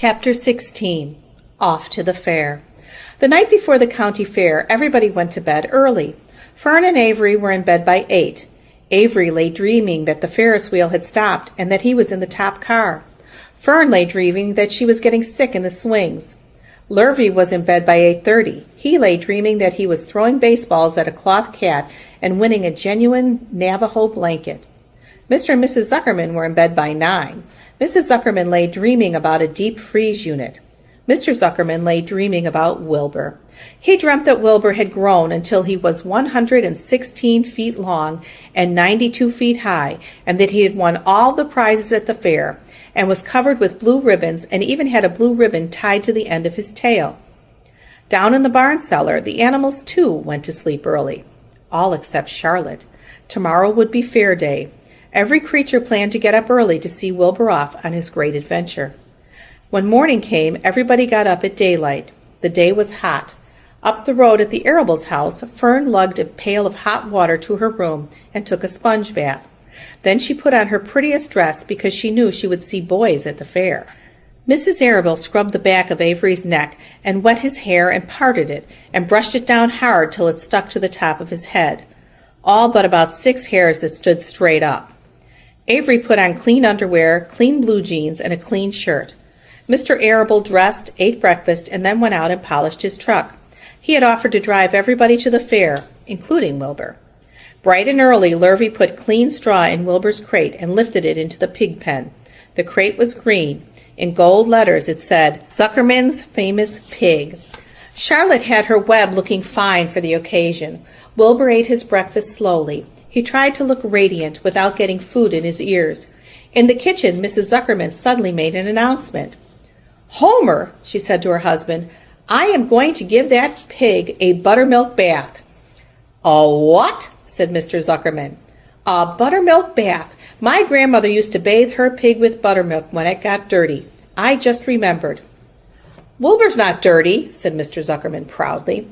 Chapter 16. Off to the Fair. The night before the county fair, everybody went to bed early. Fern and Avery were in bed by 8. Avery lay dreaming that the Ferris wheel had stopped and that he was in the top car. Fern lay dreaming that she was getting sick in the swings. Lurvy was in bed by 8:30. He lay dreaming that he was throwing baseballs at a cloth cat and winning a genuine Navajo blanket. Mr. and Mrs. Zuckerman were in bed by 9. Mrs. Zuckerman lay dreaming about a deep freeze unit. Mr. Zuckerman lay dreaming about Wilbur. He dreamt that Wilbur had grown until he was 116 feet long and 92 feet high, and that he had won all the prizes at the fair, and was covered with blue ribbons, and even had a blue ribbon tied to the end of his tail. Down in the barn cellar, the animals too went to sleep early. All except Charlotte. Tomorrow would be fair day. Every creature planned to get up early to see Wilbur off on his great adventure. When morning came, everybody got up at daylight. The day was hot. Up the road at the Arables' house, Fern lugged a pail of hot water to her room and took a sponge bath. Then she put on her prettiest dress because she knew she would see boys at the fair. Mrs. Arable scrubbed the back of Avery's neck and wet his hair and parted it and brushed it down hard till it stuck to the top of his head, all but about 6 hairs that stood straight up. Avery put on clean underwear, clean blue jeans, and a clean shirt. Mr. Arable dressed, ate breakfast, and then went out and polished his truck. He had offered to drive everybody to the fair, including Wilbur. Bright and early, Lurvy put clean straw in Wilbur's crate and lifted it into the pig pen. The crate was green. In gold letters it said, "Zuckerman's Famous Pig." Charlotte had her web looking fine for the occasion. Wilbur ate his breakfast slowly. He tried to look radiant without getting food in his ears. In the kitchen, Mrs. Zuckerman suddenly made an announcement. "Homer," she said to her husband, "I am going to give that pig a buttermilk bath." "A what?" said Mr. Zuckerman. "A buttermilk bath. My grandmother used to bathe her pig with buttermilk when it got dirty. I just remembered." "Wilbur's not dirty," said Mr. Zuckerman proudly.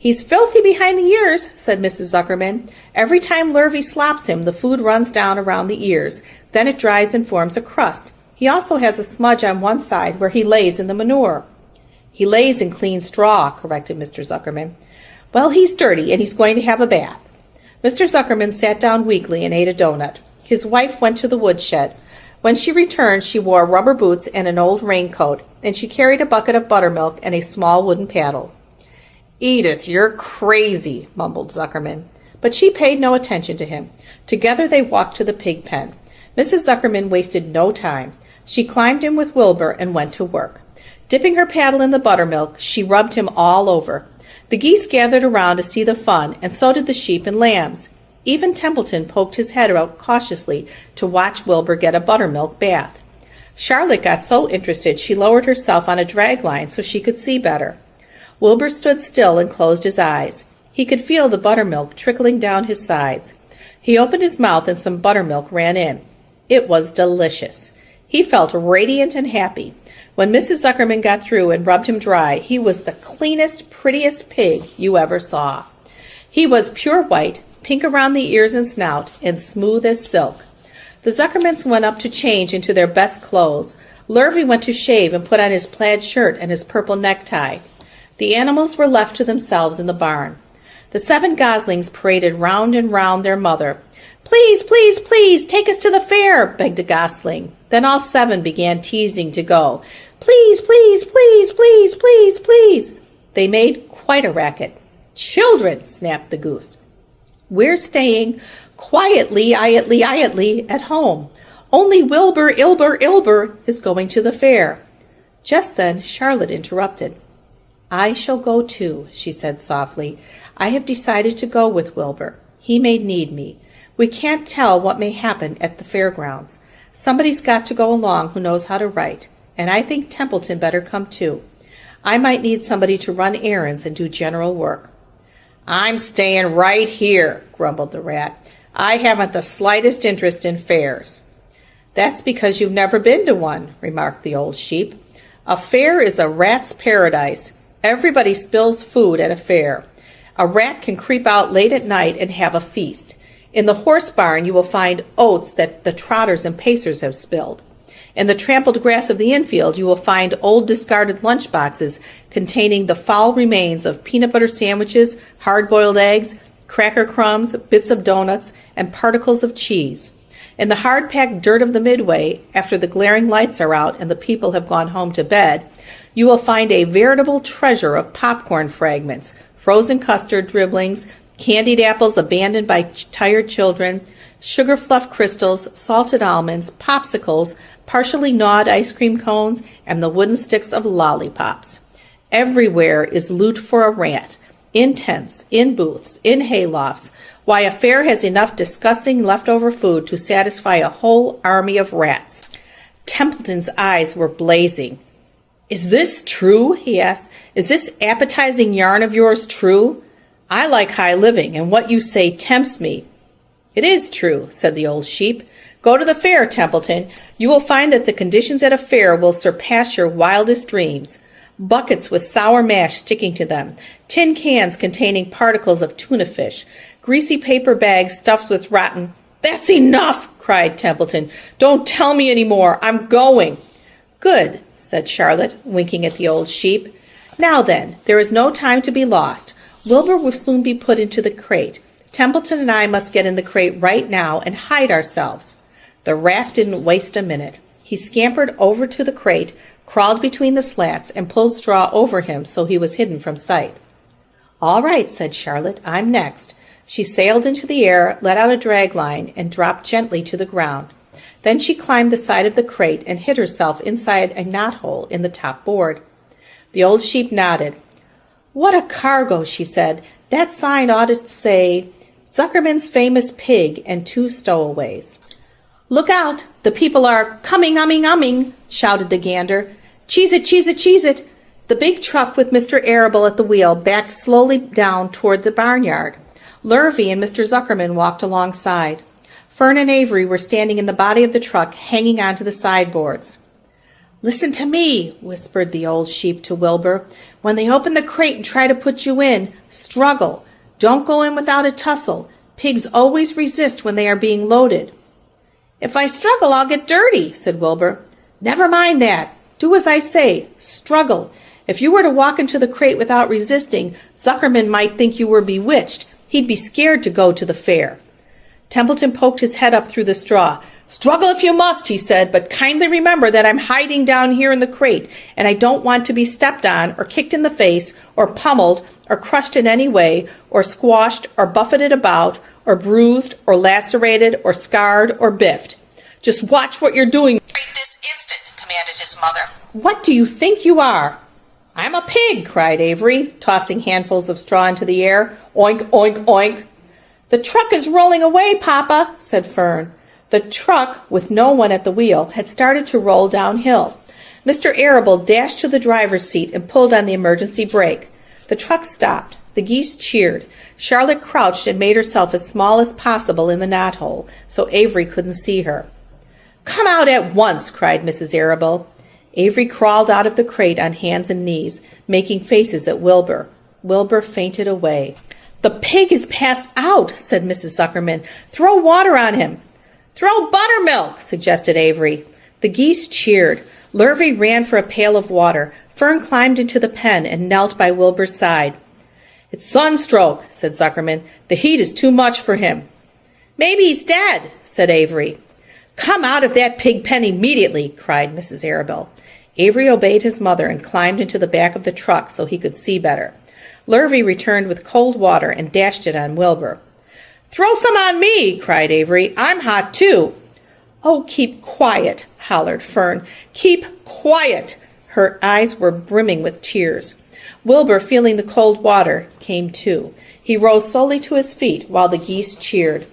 "He's filthy behind the ears," said Mrs. Zuckerman. "Every time Lurvy slops him, the food runs down around the ears. Then it dries and forms a crust. He also has a smudge on one side where he lays in the manure." "He lays in clean straw," corrected Mr. Zuckerman. "Well, he's dirty, and he's going to have a bath." Mr. Zuckerman sat down weakly and ate a donut. His wife went to the woodshed. When she returned, she wore rubber boots and an old raincoat, and she carried a bucket of buttermilk and a small wooden paddle. "Edith, you're crazy," mumbled Zuckerman. But she paid no attention to him. Together they walked to the pig pen. Mrs. Zuckerman wasted no time. She climbed in with Wilbur and went to work. Dipping her paddle in the buttermilk, she rubbed him all over. The geese gathered around to see the fun, and so did the sheep and lambs. Even Templeton poked his head out cautiously to watch Wilbur get a buttermilk bath. Charlotte got so interested she lowered herself on a drag line so she could see better. Wilbur stood still and closed his eyes. He could feel the buttermilk trickling down his sides. He opened his mouth and some buttermilk ran in. It was delicious. He felt radiant and happy. When Mrs. Zuckerman got through and rubbed him dry, he was the cleanest, prettiest pig you ever saw. He was pure white, pink around the ears and snout, and smooth as silk. The Zuckermans went up to change into their best clothes. Lurvy went to shave and put on his plaid shirt and his purple necktie. The animals were left to themselves in the barn. The 7 goslings paraded round and round their mother. "Please, please, please, take us to the fair," begged a gosling. Then all 7 began teasing to go. "Please, please, please, please, please, please." They made quite a racket. "Children," snapped the goose, "we're staying quietly, iatly, at home. Only Wilbur, Ilber is going to the fair." Just then Charlotte interrupted. "I shall go too," she said softly. "I have decided to go with Wilbur. He may need me. We can't tell what may happen at the fairgrounds. Somebody's got to go along who knows how to write, and I think Templeton better come too. I might need somebody to run errands and do general work." "I'm staying right here," grumbled the rat. "I haven't the slightest interest in fairs." "That's because you've never been to one," remarked the old sheep. "A fair is a rat's paradise. Everybody spills food at a fair. A rat can creep out late at night and have a feast. In the horse barn you will find oats that the trotters and pacers have spilled. In the trampled grass of the infield, you will find old discarded lunch boxes containing the foul remains of peanut butter sandwiches, hard-boiled eggs, cracker crumbs, bits of donuts, and particles of cheese. In the hard-packed dirt of the midway, after the glaring lights are out and the people have gone home to bed, you will find a veritable treasure of popcorn fragments, frozen custard dribblings, candied apples abandoned by tired children, sugar fluff crystals, salted almonds, popsicles, partially gnawed ice cream cones, and the wooden sticks of lollipops. Everywhere is loot for a rant, in tents, in booths, in haylofts. Why, a fair has enough disgusting leftover food to satisfy a whole army of rats. Templeton's eyes were blazing. "Is this true?" he asked. "Is this appetizing yarn of yours true? I like high living, and what you say tempts me." "It is true," said the old sheep. "Go to the fair, Templeton. You will find that the conditions at a fair will surpass your wildest dreams. Buckets with sour mash sticking to them, tin cans containing particles of tuna fish, greasy paper bags stuffed with rotten—" "That's enough!" cried Templeton. "Don't tell me any more. I'm going." "Good," said Charlotte, winking at the old sheep. "Now then, there is no time to be lost. Wilbur will soon be put into the crate. Templeton and I must get in the crate right now and hide ourselves." The rat didn't waste a minute. He scampered over to the crate, crawled between the slats, and pulled straw over him so he was hidden from sight. "All right," said Charlotte. "I'm next." She sailed into the air, let out a drag line, and dropped gently to the ground. Then she climbed the side of the crate and hid herself inside a knothole in the top board. The old sheep nodded. "What a cargo," she said. "That sign ought to say, 'Zuckerman's Famous Pig and Two Stowaways.'" "Look out! The people are coming, umming," shouted the gander. "Cheese it, cheese it, cheese it!" The big truck with Mr. Arable at the wheel backed slowly down toward the barnyard. Lurvy and Mr. Zuckerman walked alongside. Fern and Avery were standing in the body of the truck, hanging onto the sideboards. "Listen to me," whispered the old sheep to Wilbur. "When they open the crate and try to put you in, struggle. Don't go in without a tussle. Pigs always resist when they are being loaded." "If I struggle, I'll get dirty," said Wilbur. "Never mind that. Do as I say. Struggle. If you were to walk into the crate without resisting, Zuckerman might think you were bewitched. He'd be scared to go to the fair." Templeton poked his head up through the straw. "Struggle if you must," he said, "but kindly remember that I'm hiding down here in the crate, and I don't want to be stepped on or kicked in the face or pummeled or crushed in any way or squashed or buffeted about or bruised or lacerated or scarred or biffed. Just watch what you're doing right this instant," commanded his mother. "What do you think you are?" "I'm a pig," cried Avery, tossing handfuls of straw into the air. "Oink, oink, oink." "The truck is rolling away, Papa," said Fern. The truck, with no one at the wheel, had started to roll downhill. Mr. Arable dashed to the driver's seat and pulled on the emergency brake. The truck stopped. The geese cheered. Charlotte crouched and made herself as small as possible in the knothole, so Avery couldn't see her. "Come out at once," cried Mrs. Arable. Avery crawled out of the crate on hands and knees, making faces at Wilbur. Wilbur fainted away. "The pig is passed out," said Mrs. Zuckerman. "Throw water on him." "Throw buttermilk," suggested Avery. The geese cheered. Lurvy ran for a pail of water. Fern climbed into the pen and knelt by Wilbur's side. "It's sunstroke," said Zuckerman. "The heat is too much for him." "Maybe he's dead," said Avery. "Come out of that pig pen immediately," cried Mrs. Arable. Avery obeyed his mother and climbed into the back of the truck so he could see better. Lurvy returned with cold water and dashed it on Wilbur. "Throw some on me," cried Avery. "I'm hot too." "Oh, keep quiet," hollered Fern. "Keep quiet." Her eyes were brimming with tears. Wilbur, feeling the cold water, came to. He rose slowly to his feet while the geese cheered.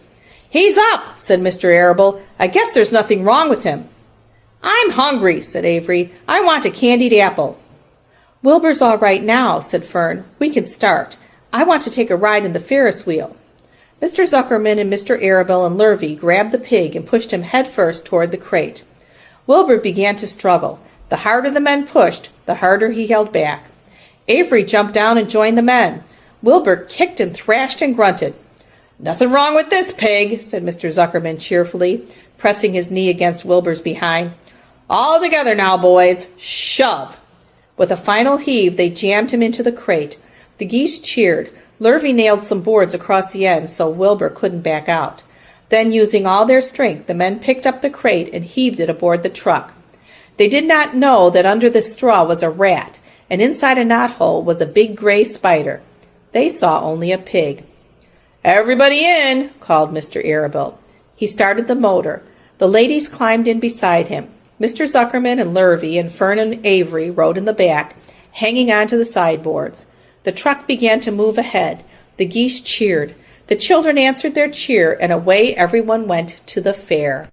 "He's up," said Mr. Arable. "I guess there's nothing wrong with him." "I'm hungry," said Avery. "I want a candied apple." "Wilbur's all right now," said Fern. "We can start. I want to take a ride in the Ferris wheel." Mr. Zuckerman and Mr. Arable and Lurvy grabbed the pig and pushed him head first toward the crate. Wilbur began to struggle. The harder the men pushed, the harder he held back. Avery jumped down and joined the men. Wilbur kicked and thrashed and grunted. "Nothing wrong with this pig," said Mr. Zuckerman cheerfully, pressing his knee against Wilbur's behind. All together now, boys. Shove! With a final heave, they jammed him into the crate. The geese cheered. Lurvy nailed some boards across the ends so Wilbur couldn't back out. Then, using all their strength, the men picked up the crate and heaved it aboard the truck. They did not know that under the straw was a rat, and inside a knothole was a big gray spider. They saw only a pig. "Everybody in!" called Mr. Arable. He started the motor. The ladies climbed in beside him. Mr. Zuckerman and Lurvy and Fern and Avery rode in the back, hanging on to the sideboards. The truck began to move ahead. The geese cheered. The children answered their cheer, and away everyone went to the fair.